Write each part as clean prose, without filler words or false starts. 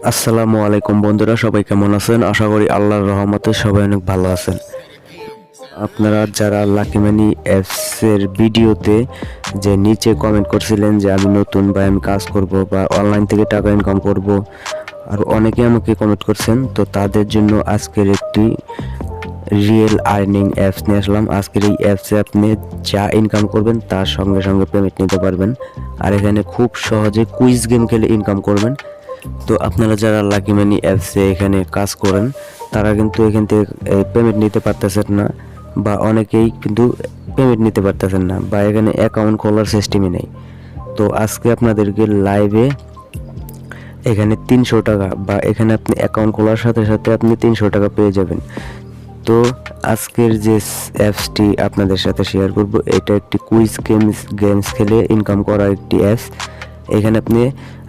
আসসালামু আলাইকুম বন্ধুরা, সবাই কেমন আছেন? আশা করি আল্লাহর রহমতে সবাই অনেক ভালো আছেন। আপনারা যারা লাকি মানি অ্যাপসের ভিডিওতে যে নিচে কমেন্ট করছিলেন যে আমি নতুন বা আমি কাজ করব বা অনলাইন থেকে টাকা ইনকাম করব, আর অনেকে আমাকে কমেন্ট করছেন, তো তাদের জন্য আজকের একটি রিয়েল আর্নিং অ্যাপস নিয়ে আসলাম। আজকের এই অ্যাপসে আপনি যা ইনকাম করবেন তার সঙ্গে সঙ্গে পেমেন্ট নিতে পারবেন, আর এখানে খুব সহজে কুইজ গেম খেলে ইনকাম করবেন। তো আপনারা যারা লাকি মানি অ্যাপসে এখানে কাজ করেন তারা কিন্তু এখান থেকে পেমেন্ট নিতে পারতেছেন না, বা অনেকেই কিন্তু পেমেন্ট নিতে পারতেছেন না, বা এখানে অ্যাকাউন্ট খোলার সিস্টেমই নেই। তো আজকে আপনাদেরকে লাইভে এখানে 300 টাকা, বা এখানে আপনি অ্যাকাউন্ট খোলার সাথে সাথে আপনি 300 টাকা পেয়ে যাবেন। তো আজকের যে অ্যাপসটি আপনাদের সাথে শেয়ার করব, এটা একটি কুইজ গেমস খেলে ইনকাম করা একটি অ্যাপস। এখানে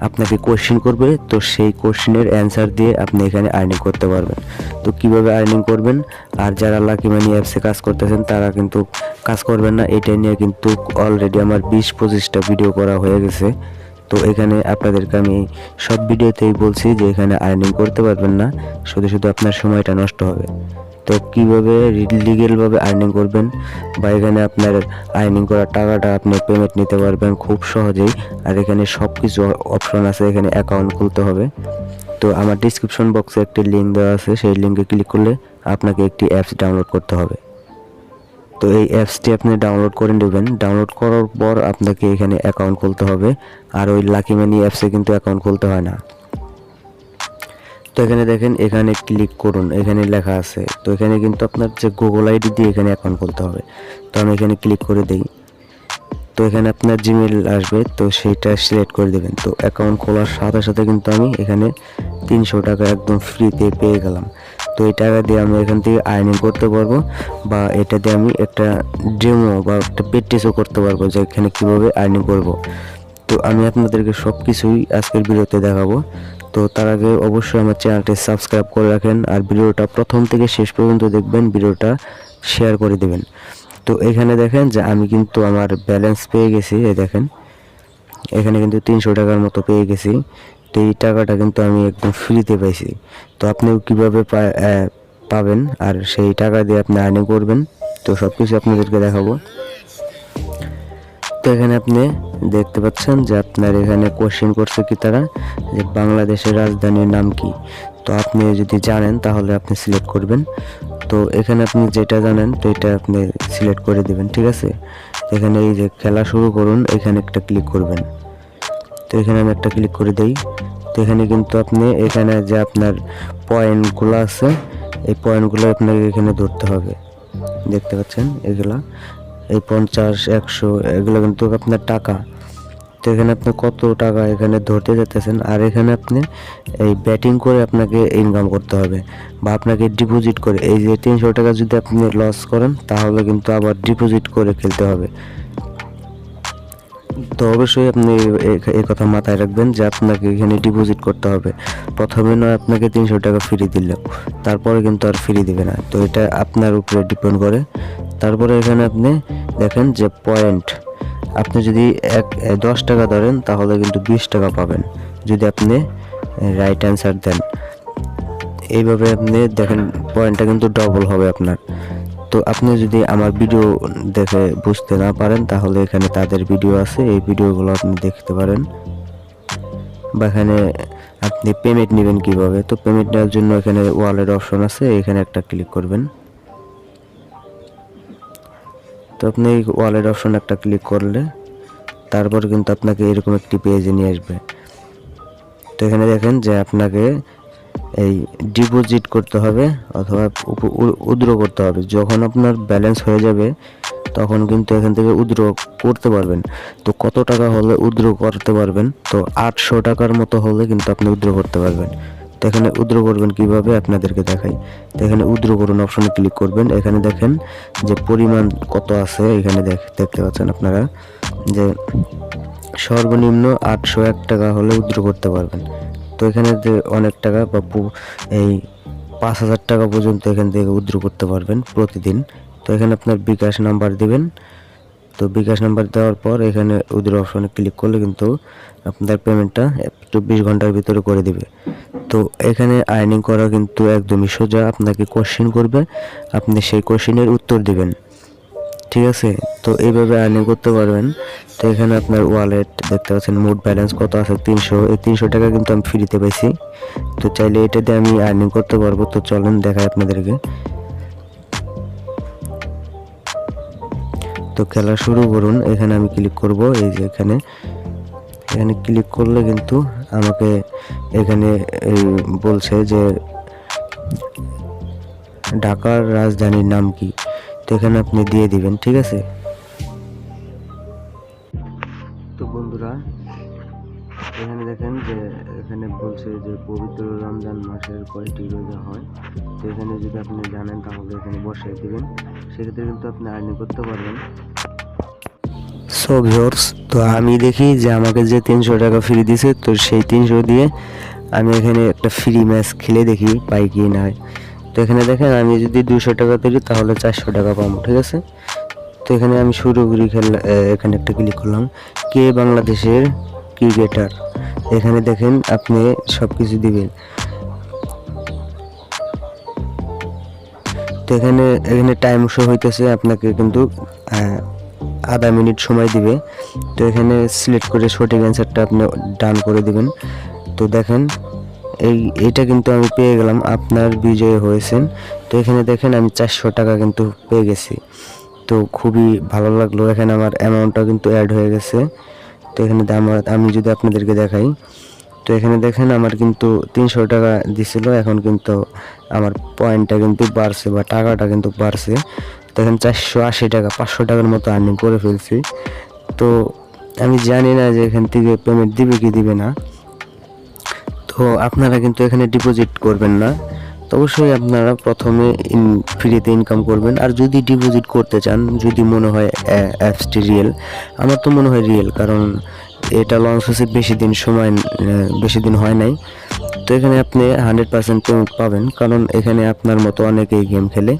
আপনাকে কোশ্চেন করবে, তো সেই কোশ্চেনের অ্যান্সার দিয়ে আপনি এখানে আর্নিং করতে পারবেন। তো কিভাবে আর্নিং করবেন, আর যারা লাকি মানি অ্যাপসে কাজ করতেছেন তারা কিন্তু কাজ করবেন না, এটা নিয়ে কিন্তু অলরেডি আমার 20-25টা ভিডিও করা হয়ে গেছে। তো এখানে আপনাদেরকে আমি সব ভিডিওতেই বলছি যে এখানে আর্নিং করতে পারবেন না, শুধু শুধু আপনার সময়টা নষ্ট হবে। তো কীভাবে লিগেলভাবে আর্নিং করবেন, বা এখানে আপনার আর্নিং করা টাকাটা আপনি পেমেন্ট নিতে পারবেন খুব সহজেই। আর এখানে সব কিছু অপশন আছে, এখানে অ্যাকাউন্ট খুলতে হবে। তো আমার ডিসক্রিপশন বক্সে একটি লিঙ্ক দেওয়া আছে, সেই লিঙ্কে ক্লিক করলে আপনাকে একটি অ্যাপস ডাউনলোড করতে হবে। তো এই অ্যাপসটি আপনি ডাউনলোড করে নেবেন। ডাউনলোড করার পর আপনাকে এখানে অ্যাকাউন্ট খুলতে হবে, আর ওই লাকি মানি অ্যাপসে কিন্তু অ্যাকাউন্ট খুলতে হয় না। তো এখানে দেখেন, এখানে ক্লিক করুন, এখানে লেখা আছে। তো এখানে কিন্তু আপনার যে গুগল আইডি দিয়ে এখানে অ্যাকাউন্ট খুলতে হবে। তো আমি এখানে ক্লিক করে দিই। তো এখানে আপনার জিমেল আসবে, তো সেইটা সিলেক্ট করে দেবেন। তো অ্যাকাউন্ট খোলার সাথে সাথে কিন্তু আমি এখানে 300 টাকা একদম ফ্রিতে পেয়ে গেলাম। তো এই টাকা দিয়ে আমি এখান থেকে আর্নিং করতে পারবো, বা এটা দিয়ে আমি একটা ডেমো বা একটা প্র্যাকটিসও করতে পারবো যে এখানে কীভাবে আর্নিং করব। তো আমি আপনাদেরকে সব কিছুই আজকের ভিডিওতে দেখাবো। তো তার আগে অবশ্যই আমার চ্যানেলটি সাবস্ক্রাইব করে রাখেন, আর ভিডিওটা প্রথম থেকে শেষ পর্যন্ত দেখবেন, ভিডিওটা শেয়ার করে দেবেন। তো এখানে দেখেন যে আমি কিন্তু আমার ব্যালেন্স পেয়ে গেছি, এই দেখেন এখানে কিন্তু 300 টাকার মতো পেয়ে গেছি। তো এই টাকাটা কিন্তু আমি একদম ফ্রিতে পাইছি। তো আপনিও কীভাবে পাবেন, আর সেই টাকা দিয়ে আপনি আর্নিং করবেন, তো সব কিছু আপনাদেরকে দেখাবো। তো এখানে আপনি দেখতে পাচ্ছেন যে আপনার এখানে কোশ্চেন করছে কি তারা, যে বাংলাদেশের রাজধানীর নাম কি। তো আপনি যদি জানেন তাহলে আপনি সিলেক্ট করবেন। তো এখানে আপনি যেটা জানেন তো এটা আপনি সিলেক্ট করে দিবেন, ঠিক আছে। এখানে এই যে খেলা শুরু করুন, এখানে একটা ক্লিক করবেন। তো এখানে আমি একটা ক্লিক করে দেই। তো এখানে কিন্তু আপনি এখানে যে আপনার পয়েন্টগুলো আছে, এই পয়েন্টগুলো আপনাকে এখানে ধরতে হবে। দেখতে পাচ্ছেন এগুলা, এই 50, 100 এগুলো কিন্তু আপনার টাকা। তো এখানে আপনি কত টাকা এখানে ধরতে যেতেছেন, আর এখানে আপনি এই ব্যাটিং করে আপনাকে ইনকাম করতে হবে, বা আপনাকে ডিপোজিট করে এই যে 300 টাকা যদি আপনি লস করেন তাহলে কিন্তু আবার ডিপোজিট করে খেলতে হবে। তো অবশ্যই আপনি এই কথা মাথায় রাখবেন যে আপনাকে এখানে ডিপোজিট করতে হবে। প্রথমে নয় আপনাকে 300 টাকা ফ্রি দিল, তারপরে কিন্তু আর ফ্রি দিবে না। তো এটা আপনার উপরে ডিপেন্ড করে। তারপরে এখানে আপনি দেখেন যে পয়েন্ট, আপনি যদি 10 টাকা ধরেন তাহলে কিন্তু 20 টাকা পাবেন যদি আপনি রাইট অ্যান্সার দেন। এইভাবে আপনি দেখেন পয়েন্টটা কিন্তু ডবল হবে আপনার। তো আপনি যদি আমার ভিডিও দেখে বুঝতে না পারেন তাহলে এখানে তাদের ভিডিও আছে, এই ভিডিওগুলো আপনি দেখতে পারেন। বা এখানে আপনি পেমেন্ট নেবেন কিভাবে, তো পেমেন্ট নেওয়ার জন্য এখানে ওয়ালেট অপশন আছে, এখানে একটা ক্লিক করবেন। তো আপনি এই ওয়ালেট অপশন একটা ক্লিক করলে তারপর কিন্তু আপনাকে এরকম একটি পেজে নিয়ে আসবে। তো এখানে দেখেন যে আপনাকে এই ডিপোজিট করতে হবে অথবা উইথড্র করতে হবে। যখন আপনার ব্যালেন্স হয়ে যাবে তখন কিন্তু এখান থেকে উইথড্র করতে পারবেন। তো কত টাকা হলে উইথড্র করতে পারবেন, তো 800 টাকার মতো হলে কিন্তু আপনি উইথড্র করতে পারবেন। তো এখানে উইথড্র করবেন কিভাবে আপনাদেরকে দেখাই। তো এখানে উইথড্র করুন অপশনে ক্লিক করবেন। এখানে দেখেন যে পরিমাণ কত আছে, এখানে দেখতে পাচ্ছেন আপনারা যে সর্বনিম্ন 801 টাকা হলে উইথড্র করতে পারবেন। তো এখানে যে অনেক টাকা বা এই 5000 টাকা পর্যন্ত এখান থেকে উইথড্র করতে পারবেন প্রতিদিন। তো এখানে আপনার বিকাশ নাম্বার দিবেন। তো বিকাশ নাম্বার দেওয়ার পর এখানে উইথড্র অপশনে ক্লিক করলে কিন্তু আপনার পেমেন্টটা 24 ঘন্টার ভিতরে করে দিবে। তো এখানে আর্নিং করা কিন্তু একদমই সোজা। আপনাকে কোশ্চেন করবে, আপনি সেই কোশ্চেনের উত্তর দিবেন, ঠিক আছে। তো এইভাবে আর্নিং করতে পারবেন। তো এখানে আপনার ওয়ালেট দেখতে পাচ্ছেন, মোট ব্যালেন্স কত আছে 300। এই 300 টাকা কিন্তু আমি ফ্রিতে পাইছি। তো চাইলে এটা দিয়ে আমি আর্নিং করতে পারবো। তো চলেন দেখাই আপনাদেরকে। তো খেলা শুরু করুন। এখানে আমি ক্লিক করব, এই যে এখানে ক্লিক করলে কিন্তু আমাকে এখানে বলছে যে ঢাকার রাজধানীর নাম কি। তো এখানে আপনি দিয়ে দিবেন, ঠিক আছে। তো বন্ধুরা এখানে দেখেন যে এখানে বলছে যে পবিত্র রমজান মাসের কয়টি রোজা হয়। তো এখানে যদি আপনি জানেন তাহলে এখানে বসিয়ে দিবেন, সেক্ষেত্রে কিন্তু আপনি আর্নিং করতে পারবেন। সো ভিউয়ার্স, তো আমি দেখি যে আমাকে যে 300 টাকা ফ্রি দিছে, তো সেই 300 দিয়ে আমি এখানে একটা ফ্রি ম্যাচ খেলে দেখি পাই কি না। তো এখানে দেখেন আমি যদি 200 টাকা দিই তাহলে 400 টাকা পাবো, ঠিক আছে। তো এখানে আমি শুরু করি খেলা। এখানে একটা ক্লিক করলাম, কে বাংলাদেশের ক্রিকেটার। এখানে দেখেন আপনি সব কিছু দিবেন। তো এখানে টাইম শো হইতেছে, আপনাকে কিন্তু আধা মিনিট সময় দিবে। তো এখানে সিলেক্ট করে সঠিক অ্যান্সারটা আপনি ডান করে দিবেন। তো দেখেন এইটা কিন্তু আমি পেয়ে গেলাম, আপনার বিজয় হয়েছেন। তো এখানে দেখেন আমি 400 টাকা কিন্তু পেয়ে গেছি। তো খুবই ভালো লাগলো। এখানে আমার অ্যামাউন্টটা কিন্তু অ্যাড হয়ে গেছে। তো এখানে আমি যদি আপনাদেরকে দেখাই, তো এখানে দেখেন আমার কিন্তু 300 টাকা দিছিল, এখন কিন্তু আমার পয়েন্টটা কিন্তু বাড়ছে বা টাকাটা কিন্তু বাড়ছে। দেখেন 480 টাকা, 500 টাকার মতো আর্নিং করে ফেলছি। তো আমি জানি না যে এখান থেকে পেমেন্ট দিবে কি দিবে না। তো আপনারা কিন্তু এখানে ডিপোজিট করবেন না। তো অবশ্যই আপনারা প্রথমে ফ্রিতে ইনকাম করবেন। আর যদি ডিপোজিট করতে চান, যদি মনে হয় অ্যাপসটি রিয়েল, আমার তো মনে হয় রিয়েল, কারণ এটা লঞ্চ হয়েছে বেশি দিন হয় নাই। তো এখানে আপনি 100% পেমেন্ট পাবেন, কারণ এখানে আপনার মতো অনেকেই গেম খেলে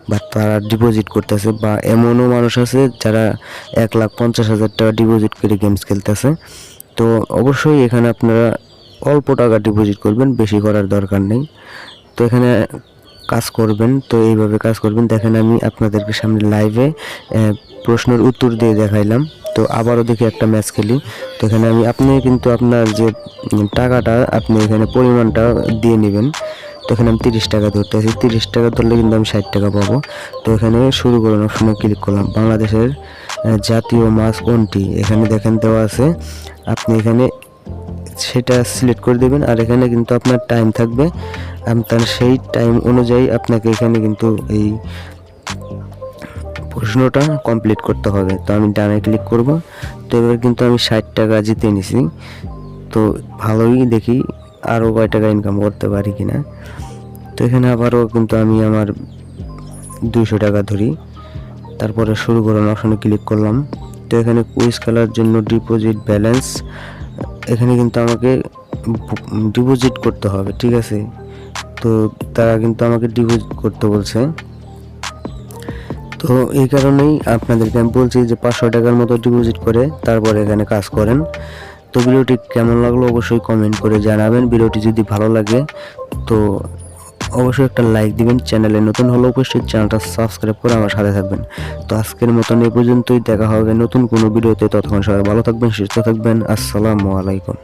বা তারা ডিপোজিট করতেছে, বা এমনও মানুষ আছে যারা 1,50,000 টাকা ডিপোজিট করে গেমস খেলতেছে। তো অবশ্যই এখানে আপনারা অল্প টাকা ডিপোজিট করবেন, বেশি করার দরকার নেই। তো এখানে কাজ করবেন, তো এইভাবে কাজ করবেন। দেখেন আমি আপনাদেরকে সামনে লাইভে প্রশ্নের উত্তর দিয়ে দেখাইলাম। তো আবারও দেখি একটা ম্যাচ খেলি। তো এখানে আপনি কিন্তু আপনার যে টাকাটা আপনি এখানে পরিমাণটা দিয়ে নেবেন। তো এখানে আমি 30 টাকা ধরতেছি, 30 টাকা ধরলে কিন্তু আমি 60 টাকা পাবো। তো এখানে শুরু করুন অপশনে ক্লিক করলাম। বাংলাদেশের জাতীয় মাছ কোনটি, এখানে দেখেন দেওয়া আছে, আপনি এখানে সেটা সিলেক্ট করে দেবেন। আর এখানে কিন্তু আপনার টাইম থাকবে, আপনার সেই টাইম অনুযায়ী আপনাকে এখানে কিন্তু এই প্রশ্নটা কমপ্লিট করতে হবে। তো আমি ডানে ক্লিক করব। তো এবার কিন্তু আমি 60 টাকা জিতে নিছি। তো ভালোই, দেখি আরও কয় টাকা ইনকাম করতে পারি কিনা। তো এখানে আবারও কিন্তু আমি আমার 200 টাকা ধরি, তারপরে শুরু করলাম অপশনে ক্লিক করলাম। তো এখানে কুইজ খেলার জন্য ডিপোজিট ব্যালেন্স, এখানে কিন্তু আমাকে ডিপোজিট করতে হবে, ঠিক আছে। তো তারা কিন্তু আমাকে ডিপোজিট করতে বলছে। তো এই কারণেই আপনাদেরকে আমি বলছি যে 500 টাকার মতো ডিপোজিট করে তারপরে এখানে কাজ করেন। তো ভিডিওটি কেমন লাগলো অবশ্যই কমেন্ট করে জানাবেন। ভিডিওটি যদি ভালো লাগে তো অবশ্যই একটা লাইক দিবেন। চ্যানেলে নতুন হলে অবশ্যই চ্যানেলটা সাবস্ক্রাইব করে আমার সাথে থাকবেন। তো আজকের মতন এই পর্যন্তই, দেখা হবে নতুন কোনো ভিডিওতে। ততক্ষণ সবাই ভালো থাকবেন, সুস্থ থাকবেন। আসসালামু আলাইকুম।